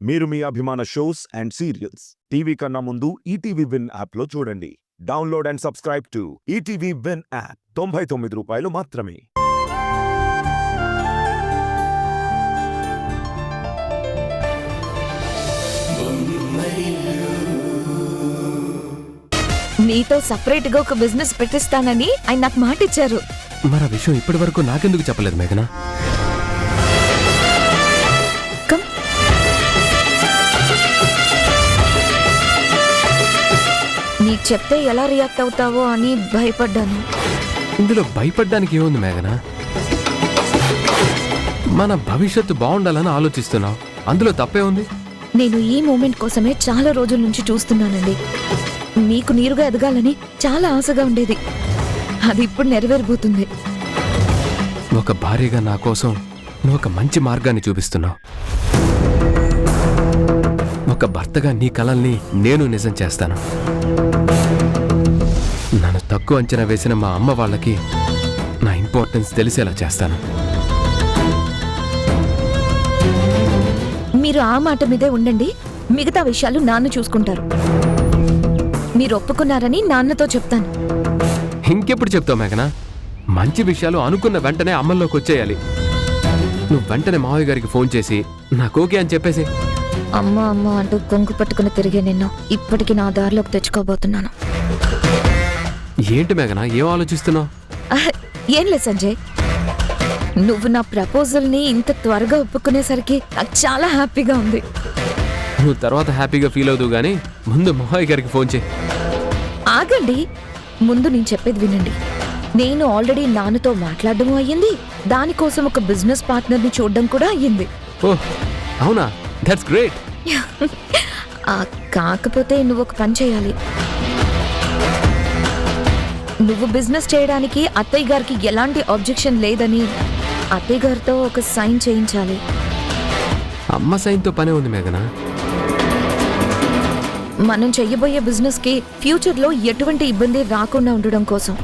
మీరు మీ అభిమాన shows and serials TV కన్నా ముందు ఈటీవీ విన్ యాప్లో చూడండి. Download and subscribe to ETV win app. 99 రూపాయలు మాత్రమే. మీతో సపరేట్ గా ఒక బిజినెస్ పెట్టిస్తానని ఆయన నాకు మాట ఇచ్చారు. మరి ఆ విషయం ఇప్పటి వరకు నాకెందుకు చెప్పలేదు మేఘనా? నీకు చెప్తే ఎలా రియాక్ట్ అవుతావో అని భయపడ్డాను. ఇందులో భయపడ్డానికి ఏముంది మేఘనా? మన భవిష్యత్తు బాగుండాలని ఆలోచిస్తున్నావు, అందులో తప్పే ఉంది. నేను ఈ మూమెంట్ కోసమే చాలా రోజుల నుంచి చూస్తున్నానండి. మీకు నీరుగా ఎదగాలని చాలా ఆశగా ఉండేది. అది ఇప్పుడు నెరవేరబోతుంది. ఒక భార్యగా నా కోసం నువ్వు ఒక మంచి మార్గాన్ని చూపిస్తున్నావు. ఒక భర్తగా నీ కలల్ని నేను నిజం చేస్తాను. నన్ను తక్కువ అంచనా వేసిన మా అమ్మ వాళ్ళకి నా ఇంపార్టెన్స్ తెలిసేలా చేస్తాను. మీరు ఆ మాట మీదే ఉండండి. మిగతా విషయాలు నాన్న చూసుకుంటారు. మీరు ఒప్పుకున్నారని నాన్నతో చెప్తాను. ఇంకెప్పుడు చెప్తావు మేఘనా? మంచి విషయాలు అనుకున్న వెంటనే అమల్లోకి వచ్చేయాలి. నువ్వు వెంటనే మావయ్య గారికి ఫోన్ చేసి నాకు ఓకే అని చెప్పేసి. అమ్మ అమ్మ అంటూ కొంగు పట్టుకుని తిరిగే నిన్ను ఇప్పటికి నా దారిలోకి తెచ్చుకోబోతున్నాను. ఏంటి మేఘనా, ఏం ఆలోచిస్తున్నావు? ఏం లేదు సంజయ్, నువ్వు నా ప్రపోజల్ని ఇంత త్వరగా ఒప్పుకునేసరికి నాకు చాలా హ్యాపీగా ఉంది. నువ్వు తర్వాత హ్యాపీగా ఫీల్ అవుదు గానీ ముందు మావయ్య గారికి ఫోన్ చేయి. ఆగండి, ముందు నేను చెప్పేది వినండి. నేను ఆల్రెడీ నాన్నతో మాట్లాడడం అయ్యింది. దానికోసం ఒక బిజినెస్ పార్ట్నర్ని చూడడం కూడా అయ్యింది. ఓహ్ అవునా, దట్స్ గ్రేట్. కాకపోతే నువ్వు ఒక పని చేయాలి. నువ్వు బిజినెస్ చేయడానికి అత్తయ్య గారికి ఎలాంటి ఆబ్జెక్షన్ లేదని అత్తయ్య గారితో ఒక సైన్ చేయించాలి. అమ్మ సైన్తో పనే ఉంది మేఘనా. మనం చెయ్యబోయే బిజినెస్ కి ఫ్యూచర్ లో ఎటువంటి ఇబ్బంది రాకుండా ఉండడం కోసం.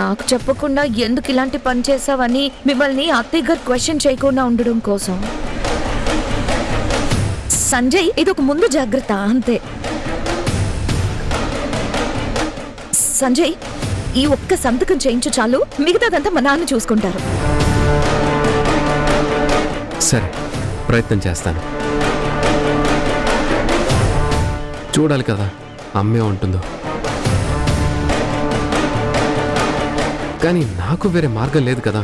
నాకు చెప్పకుండా ఎందుకు ఇలాంటి పని చేసావని మిమ్మల్ని అత్తయ్య గారు క్వశ్చన్ చేయకుండా ఉండడం కోసం. సంజయ్, ఇది ఒక ముందు జాగ్రత్త అంతే. సంజయ్, ఈ ఒక్క సంతకం చేయించు చాలు, మిగతాదంతా మా నాన్న చూసుకుంటారు. సరే, ప్రయత్నం చేస్తాను. చూడాలి కదా అమ్మే ఉంటుందో. కానీ నాకు వేరే మార్గం లేదు కదా.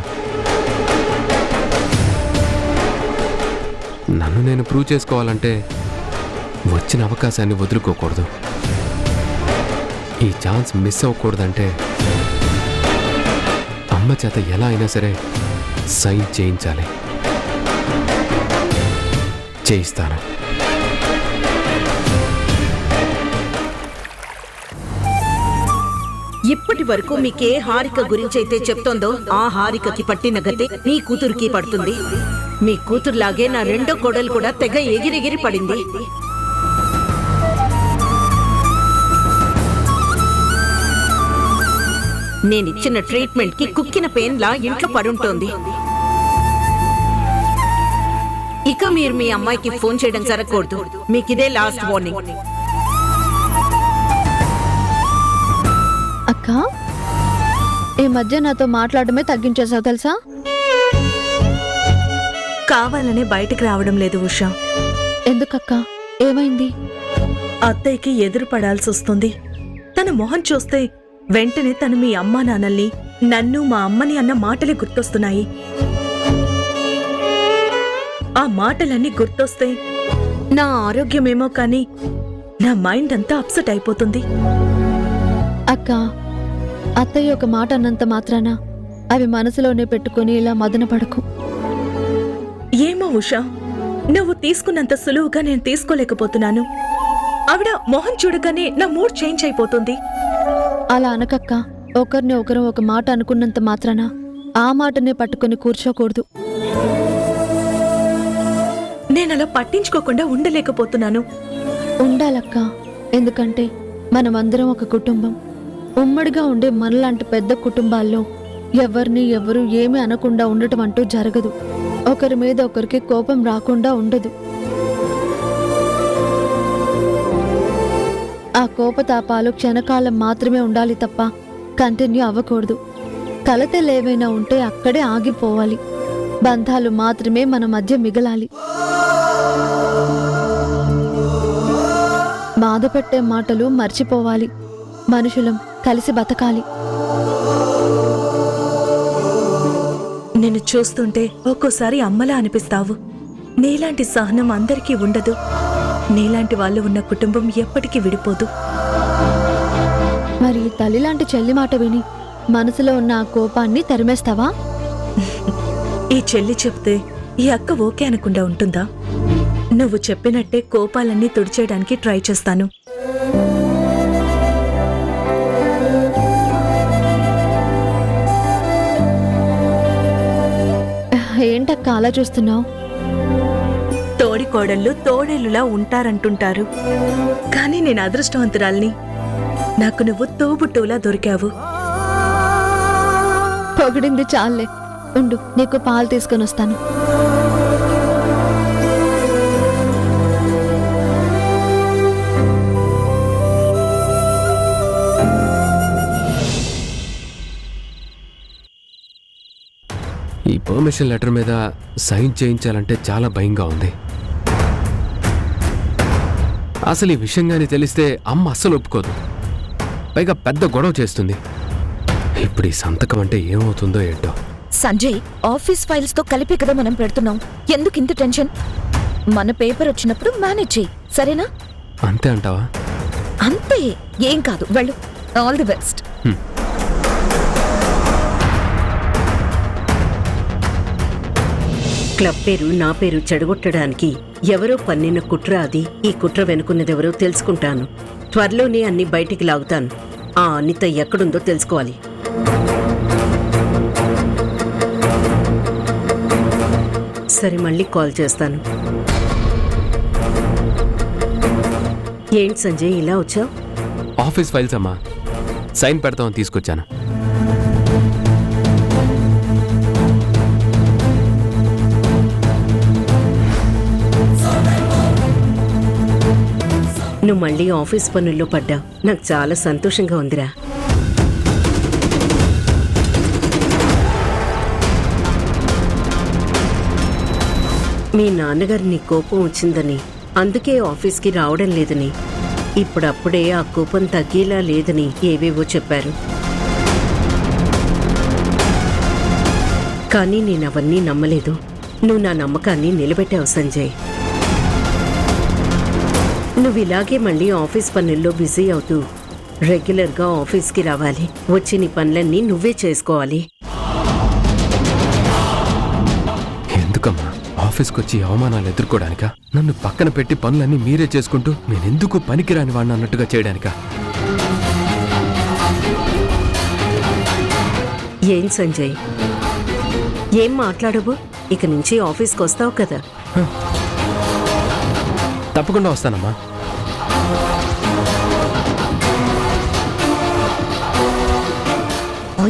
నన్ను నేను ప్రూవ్ చేసుకోవాలంటే వచ్చిన అవకాశాన్ని వదులుకోకూడదు. ఈ ఛాన్స్ మిస్ అవ్వకూడదంటే అమ్మ చేత ఎలా అయినా సరే సైన్ చేయించాలి. చేయిస్తాను. ఇప్పటి వరకు మీకే హారిక గురించైతే చెప్తోందో ఆ హారికకి పట్టిన గతే నీ కూతురికి పడుతుంది. మీ కూతురులాగే నా రెండో కోడలు కూడా తెగ ఎగిరెగిరి పడింది. నేనిచ్చిన ట్రీట్మెంట్ కి కుక్కిన పెయిన్ లా ఇంట్లో పడుంటోంది. ఇక మీరు మీ అమ్మాయికి ఫోన్ చేయడం జరగకూడదు. మీకిదే లాస్ట్ వార్నింగ్. అక్క, ఈ మధ్య నాతో మాట్లాడమే తగ్గించేసావు తెలుసా? కావాలనే బయటికి రావడం లేదు ఉషా. ఎందుకక్క, ఏమైంది? అత్తయ్యకి ఎదురు పడాల్సి వస్తుంది. తన మొహం చూస్తే వెంటనే తను మీ అమ్మా నాన్నల్ని, నన్ను మా అమ్మని అన్న మాటలే గుర్తొస్తున్నాయి. ఆ మాటలన్నీ గుర్తొస్తే నా ఆరోగ్యమేమో కానీ నా మైండ్ అంతా అప్సెట్ అయిపోతుంది. అక్క, అత్తయ్య ఒక మాట అన్నంత మాత్రాన అవి మనసులోనే పెట్టుకుని ఇలా మదన పడకు. ఏమో ఉషా, నువ్వు తీసుకున్నంత సులువుగా నేను తీసుకోలేకపోతున్నాను. ఆవిడ మొహం చూడగానే నా మూడ్ చేంజ్ అయిపోతుంది. అలా అనకక్క. ఒకరిని ఒకరు ఒక మాట అనుకున్నంత మాత్రాన ఆ మాటనే పట్టుకుని కూర్చోకూడదు. నేనలా పట్టించుకోకుండా ఉండలేకపోతున్నాను. ఉండాలక్క, ఎందుకంటే మనమందరం ఒక కుటుంబం. ఉమ్మడిగా ఉండే మనలాంటి పెద్ద కుటుంబాల్లో ఎవరిని ఎవరు ఏమీ అనకుండా ఉండటం అంటూ జరగదు. ఒకరి మీద ఒకరికి కోపం రాకుండా ఉండదు. ఆ కోపతాపాలు క్షణకాలం మాత్రమే ఉండాలి తప్ప కంటిన్యూ అవ్వకూడదు. కలతలేవైనా ఉంటే అక్కడే ఆగిపోవాలి. బంధాలు మాత్రమే మన మధ్య మిగలాలి. బాధపెట్టే మాటలు మర్చిపోవాలి. మనుషులం కలిసి బతకాలి. నిన్ను చూస్తుంటే ఒక్కోసారి అమ్మలా అనిపిస్తావు. నీలాంటి సహనం అందరికీ ఉండదు. నీలాంటి వాళ్ళు ఉన్న కుటుంబం ఎప్పటికీ విడిపోదు. మరి తల్లిలాంటి చెల్లి మాట విని మనసులో ఉన్న ఆ కోపాన్ని తరిమేస్తావా? ఈ చెల్లి చెప్తే ఈ అక్క ఓకే అనకుండా ఉంటుందా? నువ్వు చెప్పినట్టే కోపాలన్నీ తుడిచేయడానికి ట్రై చేస్తాను. ఏంటక్క అలా చూస్తున్నావు? తోడికోడళ్ళు తోడేలులా ఉంటారంటుంటారు. కానీ నేను అదృష్టవంతురాల్ని. నాకు నువ్వు తోబుట్టువులా దొరికావు. పొగిడింది చాలే. ఉండు, నీకు పాలు తీసుకొని వస్తాను. ఈ పర్మిషన్ లెటర్ మీద సైన్ చేయించాలంటే చాలా భయంగా ఉంది. అసలు ఈ విషయంగానే తెలిస్తే అమ్మ అస్సలు ఒప్పుకోదు. పైగా పెద్ద గొడవ చేస్తుంది. ఇప్పుడు ఈ సంతకం అంటే ఏమవుతుందో ఏంటో. సంజయ్, ఆఫీస్ ఫైల్స్ తో కలిపే కదా మనం పెడుతున్నాం. ఎందుకు ఇంత టెన్షన్? మన పేపర్ వచ్చినప్పుడు మేనేజ్ చెయ్యి, సరేనా? అంతే అంటావా? అంతే, ఏం కాదు. వెళ్ళు. All the best. క్లబ్ పేరు నా పేరు చెడగొట్టడానికి ఎవరో పన్నిన కుట్ర అది. ఈ కుట్ర వెనుకున్నదెవరో తెలుసుకుంటాను. త్వరలోనే అన్ని బయటికి లాగుతాను. ఆ అనిత ఎక్కడుందో తెలుసుకోవాలి. సరే, మళ్ళీ కాల్ చేస్తాను. ఏంటి సంజయ్ ఇలా వచ్చావు? ఆఫీస్ ఫైల్స్ అమ్మా, సైన్ పెడతామని తీసుకొచ్చాను. నువ్వు మళ్ళీ ఆఫీస్ పనుల్లో పడ్డావు. నాకు చాలా సంతోషంగా ఉందిరా. మీ నాన్నగారు నీ కోపం వచ్చిందని, అందుకే ఆఫీస్కి రావడం లేదని, ఇప్పుడప్పుడే ఆ కోపం తగ్గేలా లేదని ఏవేవో చెప్పారు. కానీ నేనవన్నీ నమ్మలేదు. నువ్వు నా నమ్మకాన్ని నిలబెట్టావు సంజయ్. నువ్వు ఇలాగే మళ్ళీ ఆఫీస్ పనుల్లో బిజీ అవుతూ రెగ్యులర్గా ఆఫీస్కి రావాలి. వచ్చి నీ పనులన్నీ నువ్వే చేసుకోవాలి. ఎందుకమ్మా ఆఫీస్కి వచ్చి అవమానాలు ఎదుర్కోవడానికా? నన్ను పక్కన పెట్టి పనులన్నీ మీరే చేసుకుంటూ నేనెందుకు పనికిరాని వాడిని అన్నట్టుగా చేయడానికా? ఏం సంజయ్, ఏం మాట్లాడవు? ఇక నుంచి ఆఫీస్కి వస్తావు కదా? తప్పకుండా వస్తానమ్మా.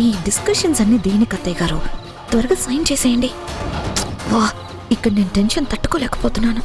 ఈ డిస్కషన్స్ అన్ని దేనికి అత్తయ్య గారు? త్వరగా సైన్ చేసేయండి. వా, ఇక్కడ నేను టెన్షన్ తట్టుకోలేకపోతున్నాను.